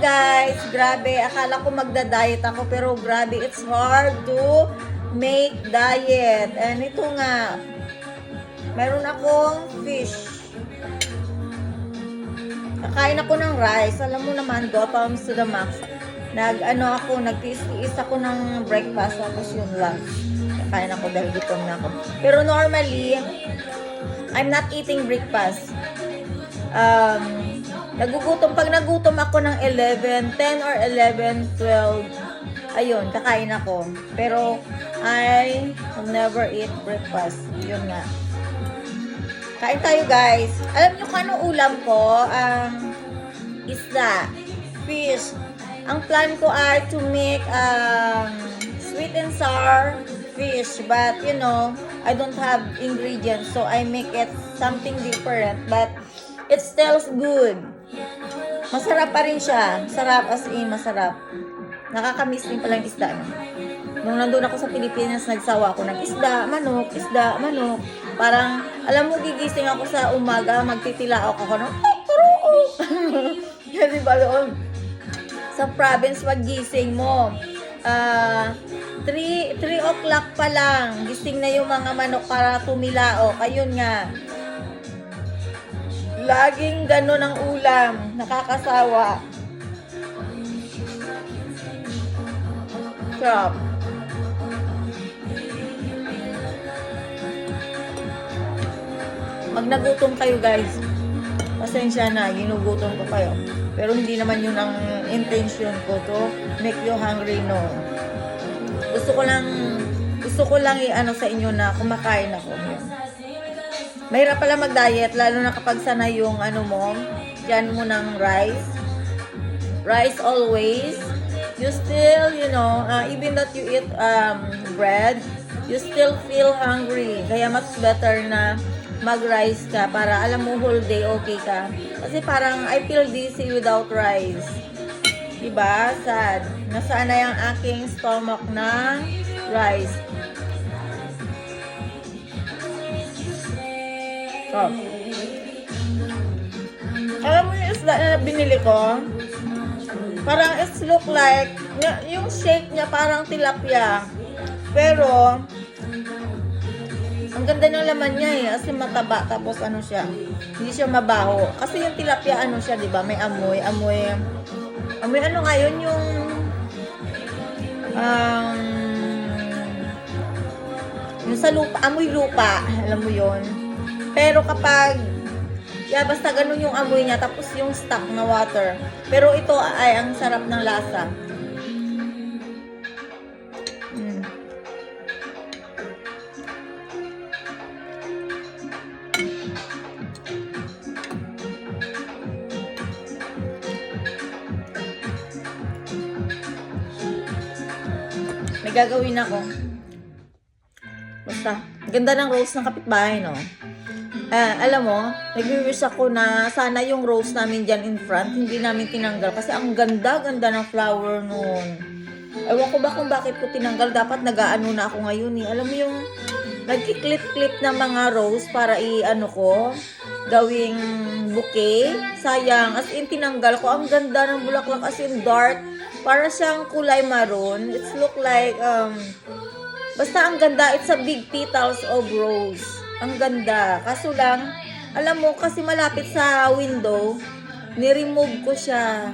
guys, grabe, akala ko magda-diet ako pero grabe, it's hard to make diet. And ito nga, mayroon akong fish. Kakain ako ng rice. Alam mo naman, Gotham's to the max. Nagtiis ako ng breakfast tapos yung lunch. Kakain ako dahil gutom na ako. Pero normally, I'm not eating breakfast. Pag nagutom ako ng 11, 10 or 11, 12, ayun, kakain ako. Pero, I never eat breakfast. Yun nga. Kain tayo, guys. Alam niyo kung anong ulam ko? Isda. Fish. Ang plan ko ay to make sweet and sour fish. But, you know, I don't have ingredients. So, I make it something different. But, it still good. Masarap pa rin siya. Sarap as in, masarap. Nakakamiss din pala yung isda. No? Nung nandun ako sa Pilipinas, nagsawa ako ng isda, manok. Parang, alam mo, gigising ako sa umaga, magtitila ako ng, yan diba doon? Sa province, magising mo. 3 o'clock pa lang, gising na yung mga manok para tumilaok. Ayun nga. Laging gano'n ang ulam. Nakakasawa. Sarap. Pag nagutom kayo, guys, pasensya na, ginugutom ko kayo. Pero hindi naman yun ang intention ko to make you hungry, no. Gusto ko lang i-ano sa inyo na kumakain ako. Mahirap pala mag-diet, lalo na kapag sanay yung ano mo, dyan mo ng rice. Rice always. You still, you know, even that you eat bread, you still feel hungry. Kaya much better na mag-rice ka para alam mo whole day okay ka. Kasi parang I feel dizzy without rice. Diba? Sad. Nasanay ang aking stomach ng rice. Oh. Alam mo yung isda na binili ko? Parang it's look like, yung shape niya parang tilapia. Pero, ang ganda ng laman niya eh. Kasi mataba, tapos ano siya. Hindi siya mabaho. Kasi yung tilapia, ano siya, di ba? May amoy ano nga yun, yung sa lupa, amoy lupa. Alam mo yun? Pero kapag, basta ganun yung amoy niya, tapos yung stock na water. Pero ito ay ang sarap ng lasa. May gagawin ako. Basta, ganda ng rose ng kapitbahay, no? Alam mo, nag-wish ako na sana yung rose namin dyan in front, hindi namin tinanggal. Kasi ang ganda-ganda ng flower noon. Ewan ko ba kung bakit ko tinanggal. Dapat nag-aano na ako ngayon eh. Alam mo yung nagki-clip-clip ng mga rose para gawing bouquet. Sayang. As in, tinanggal ko. Ang ganda ng bulaklak. As in, dark. Para siyang kulay maroon. It's look like, basta ang ganda. It's a big petals of rose. Ang ganda. Kaso lang, alam mo, kasi malapit sa window, ni-remove ko siya.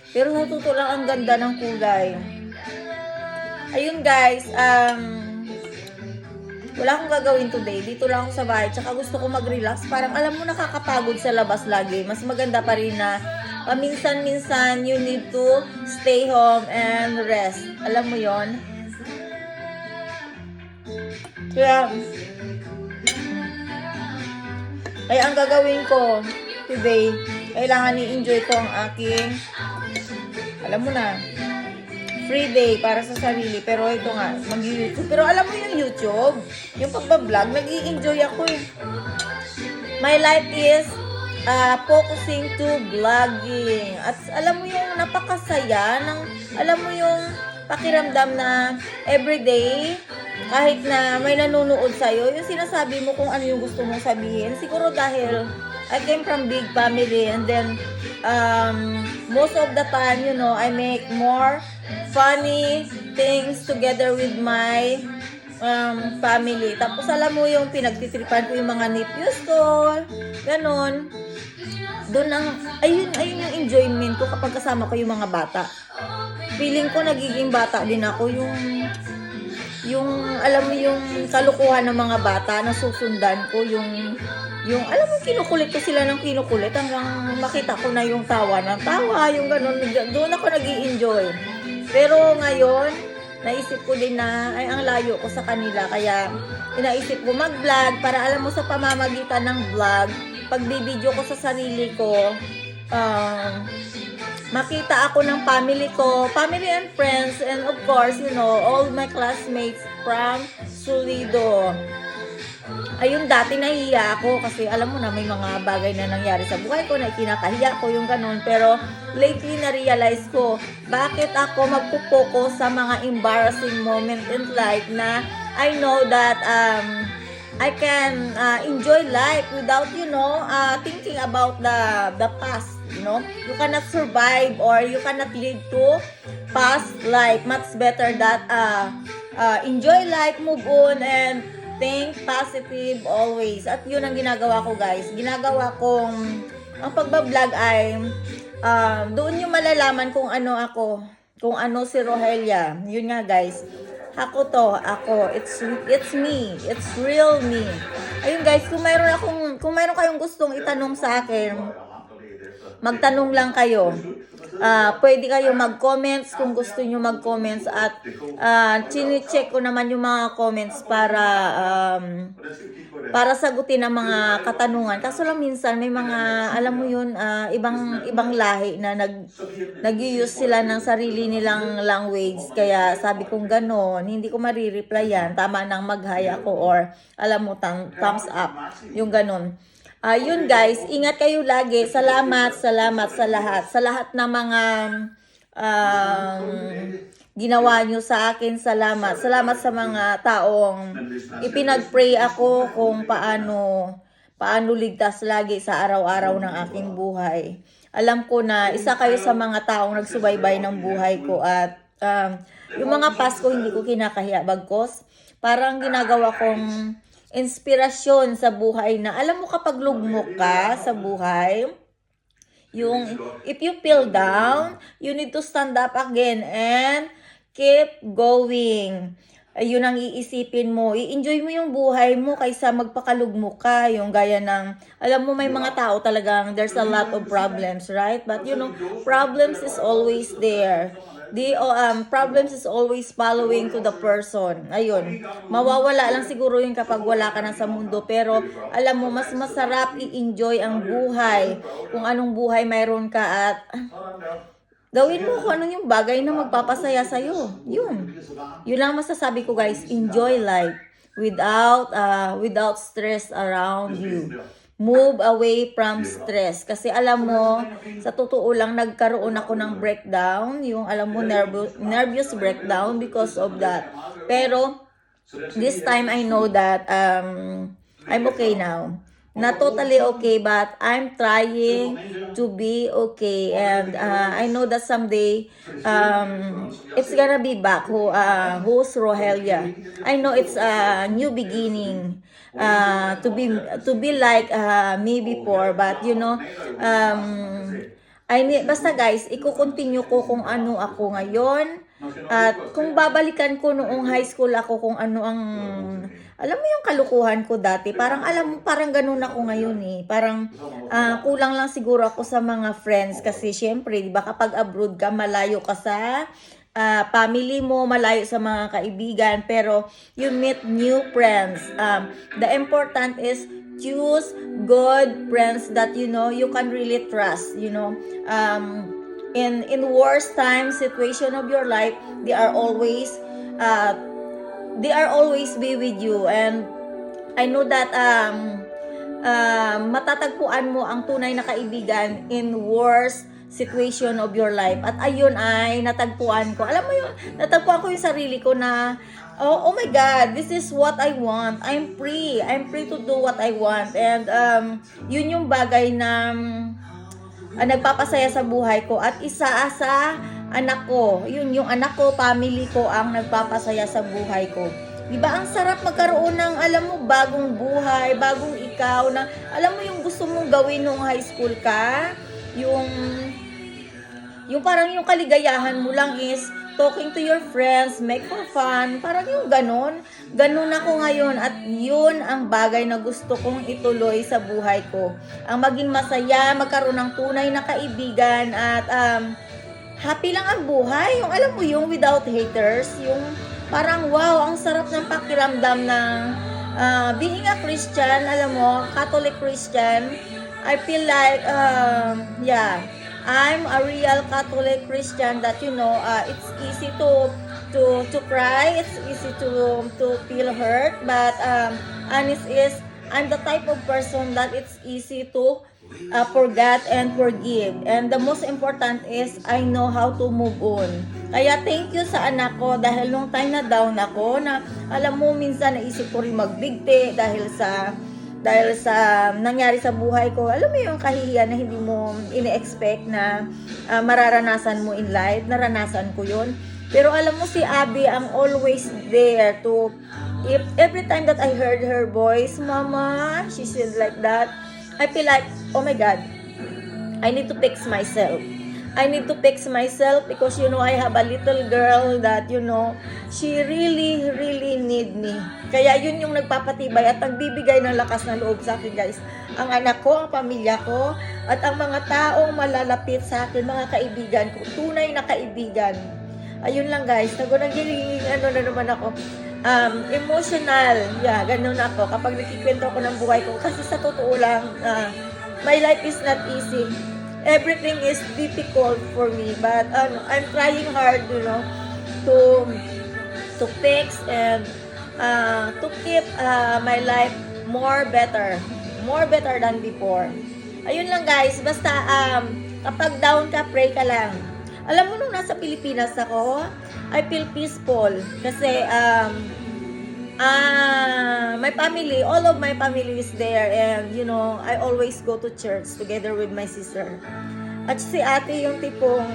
Pero natuto lang ang ganda ng kulay. Ayun guys, wala akong gagawin today. Dito lang ako sa bahay. Tsaka gusto ko mag-relax. Parang alam mo, nakakapagod sa labas lagi. Mas maganda pa rin na paminsan-minsan you need to stay home and rest. Alam mo yon. Kaya ang gagawin ko today, kailangan i-enjoy ko ang aking, alam mo na, free day para sa sarili. Pero ito nga, mag-YouTube. Pero alam mo yung YouTube, yung pagbablog, nag-i-enjoy ako eh. My life is focusing to vlogging. At alam mo yung napakasaya, alam mo yung pakiramdam na everyday, kahit na may nanonood sa'yo, yung sinasabi mo kung ano yung gusto mong sabihin. Siguro dahil I came from big family, and then most of the time, you know, I make more funny things together with my family. Tapos alam mo yung pinagtitripan ko yung mga nephews ko, ganon. Doon ang, ayun yung enjoyment ko kapag kasama ko yung mga bata. Feeling ko nagiging bata din ako, yung alam mo yung kalukuhan ng mga bata na susundan ko, yung alam mo kinukulit ko sila ng kinukulit hanggang makita ko na yung tawa ng tawa, yung ganun, doon ako nag-i-enjoy. Pero ngayon, naisip ko din na ay ang layo ko sa kanila, kaya inaisip ko mag-vlog para alam mo sa pamamagitan ng vlog, pag bibidyo ko sa sarili ko, makita ako ng family ko, family and friends, and of course, you know, all my classmates from Solido. Ayun, dati nahihiya ako kasi alam mo na may mga bagay na nangyari sa buhay ko na kinakahiya ko yung ganun. Pero lately na-realize ko, bakit ako magpo-focus sa mga embarrassing moment in life na I know that I can enjoy life without, you know, thinking about the past, you know. You cannot survive or you cannot live to past life. Much better that enjoy life, move on, and think positive always. At yun ang ginagawa ko, guys. Ginagawa kong, ang pagbablog ay, doon yung malalaman kung ano ako, kung ano si Rogelia. Yun nga, guys. Ako, it's me, it's real me. Ayun, guys, kung mayroon kayong gustong itanong sa akin, magtanong lang kayo. Pwede kayo mag-comments kung gusto nyo mag-comments, at chine-check ko naman yung mga comments para sagutin ang mga katanungan. Kaso lang minsan may mga, alam mo yun, ibang lahi na nag-use sila ng sarili nilang language. Kaya sabi kong ganon, hindi ko marireplyan. Tama nang mag-hi ako or alam mo, thumbs up. Yung ganon. Yun guys, ingat kayo lagi. Salamat sa lahat. Sa lahat ng mga ginawa nyo sa akin. Salamat sa mga taong ipinag-pray ako kung paano ligtas lagi sa araw-araw ng aking buhay. Alam ko na isa kayo sa mga taong nagsubaybay ng buhay ko, at yung mga past ko hindi ko kinakahiya, bagkos parang ginagawa kong inspirasyon sa buhay, na alam mo kapag lugmok ka sa buhay, yung if you feel down, you need to stand up again and keep going. Ayun ang iisipin mo. I-enjoy mo yung buhay mo kaysa magpakalugmok ka. Yung gaya ng, alam mo may mga tao talagang there's a lot of problems, right? But you know, problems is always there. The problems is always following to the person. Ayun. Mawawala lang siguro yung kapag wala ka na sa mundo. Pero alam mo, mas masarap i-enjoy ang buhay. Kung anong buhay mayroon ka, at gawin mo kung anong yung bagay na magpapasaya sa'yo. Yun. Yun lang masasabi ko, guys. Enjoy life without stress around you. Move away from stress. Kasi alam mo, sa totoo lang, nagkaroon ako ng breakdown. Yung alam mo, nervous breakdown because of that. Pero, this time I know that I'm okay now. Not totally okay, but I'm trying to be okay. And I know that someday, it's gonna be back. Who's Rogelia? I know it's a new beginning. To be like me before, but you know, basta guys, iko-continue ko kung ano ako ngayon, at kung babalikan ko noong high school ako, kung ano ang, alam mo yung kalukuhan ko dati, parang parang ganun ako ngayon eh, parang kulang lang siguro ako sa mga friends, kasi syempre, di ba kapag abroad ka, malayo ka sa family mo, malayo sa mga kaibigan, pero you meet new friends. The important is choose good friends that you know you can really trust, you know. In worst time situation of your life, they are always be with you. And I know that matatagpuan mo ang tunay na kaibigan in worst situation of your life. At ayun ay natagpuan ko. Alam mo yun, natagpuan ko yung sarili ko na, oh my God, this is what I want. I'm free. I'm free to do what I want. And yun yung bagay na nagpapasaya sa buhay ko. At isa sa anak ko, yun yung anak ko, family ko ang nagpapasaya sa buhay ko. Diba ang sarap magkaroon ng, alam mo, bagong buhay, bagong ikaw, na alam mo yung gusto mong gawin nung high school ka, yung parang yung kaligayahan mo lang is talking to your friends, make for fun, parang yung ganun ako ngayon, at yun ang bagay na gusto kong ituloy sa buhay ko. Ang maging masaya, magkaroon ng tunay na kaibigan, at happy lang ang buhay, yung alam mo yung without haters, yung parang wow, ang sarap ng pakiramdam ng being a Christian, alam mo, Catholic Christian. I feel like, yeah, I'm a real Catholic Christian that, you know, it's easy to cry, it's easy to feel hurt, but honest is, I'm the type of person that it's easy to forget and forgive. And the most important is, I know how to move on. Kaya thank you sa anak ko, dahil nung time na down ako, na alam mo, minsan naisip ko rin magbigti dahil sa nangyari sa buhay ko. Alam mo yung kahihiyan na hindi mo ini-expect na mararanasan mo in life. Naranasan ko yun. Pero alam mo, si Abby ang always there to, if every time that I heard her voice, Mama, she said like that, I feel like, oh my God, I need to fix myself. I need to fix myself because, you know, I have a little girl that, you know, she really, really need me. Kaya yun yung nagpapatibay at nagbibigay ng lakas ng loob sa akin, guys. Ang anak ko, ang pamilya ko, at ang mga taong malalapit sa akin, mga kaibigan ko, tunay na kaibigan. Ayun lang, guys. Nagiging ano na naman ako. Emotional. Yeah, ganun ako. Kapag nakikwento ako ng buhay ko. Kasi sa totoo lang, my life is not easy. Everything is difficult for me. But I'm trying hard, you know, to fix and to keep my life more better than before. Ayun lang, guys. Basta kapag down ka, pray ka lang. Alam mo, nung nasa Pilipinas ako, I feel peaceful. Kasi, my family, all of my family is there. And, you know, I always go to church together with my sister. At si ate yung tipong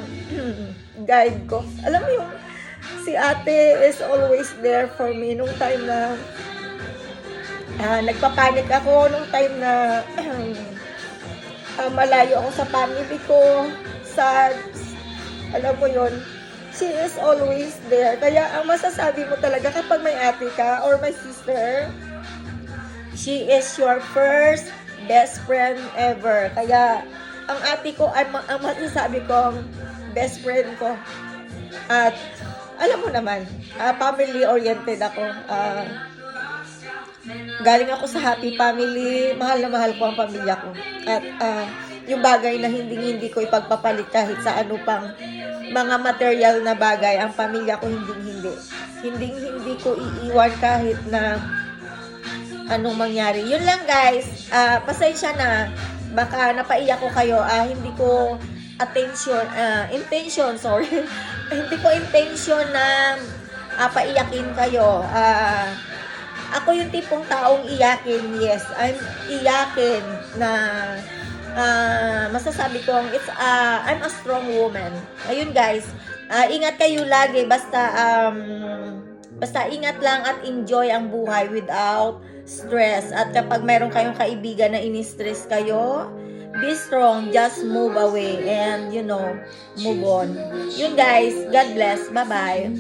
guide ko. Alam mo yung, si ate is always there for me nung time na nagpapanik ako, nung time na malayo ako sa family ko, sad. Alam mo yun, she is always there. Kaya ang masasabi mo talaga kapag may ate ka or my sister, she is your first best friend ever. Kaya ang ate ko ay ang masasabi kong best friend ko. At alam mo naman, family-oriented ako. Galing ako sa happy family, mahal na mahal ko ang pamilya ko. At yung bagay na hindi ko ipagpapalit kahit sa ano pang mga material na bagay, ang pamilya ko hindi ko iiwan kahit na anong mangyari. Yun lang, guys. Pasensya na, baka napaiyak ko kayo. Hindi ko intention na paiyakin kayo. Ako yung tipong taong iyakin. Yes, I'm iyakin na masasabi kong I'm a strong woman. Ayun, guys. Ingat kayo lagi. Basta ingat lang at enjoy ang buhay without stress. At kapag mayroon kayong kaibigan na ini-stress kayo, be strong. Just move away and, you know, move on. Yun, guys. God bless. Bye-bye.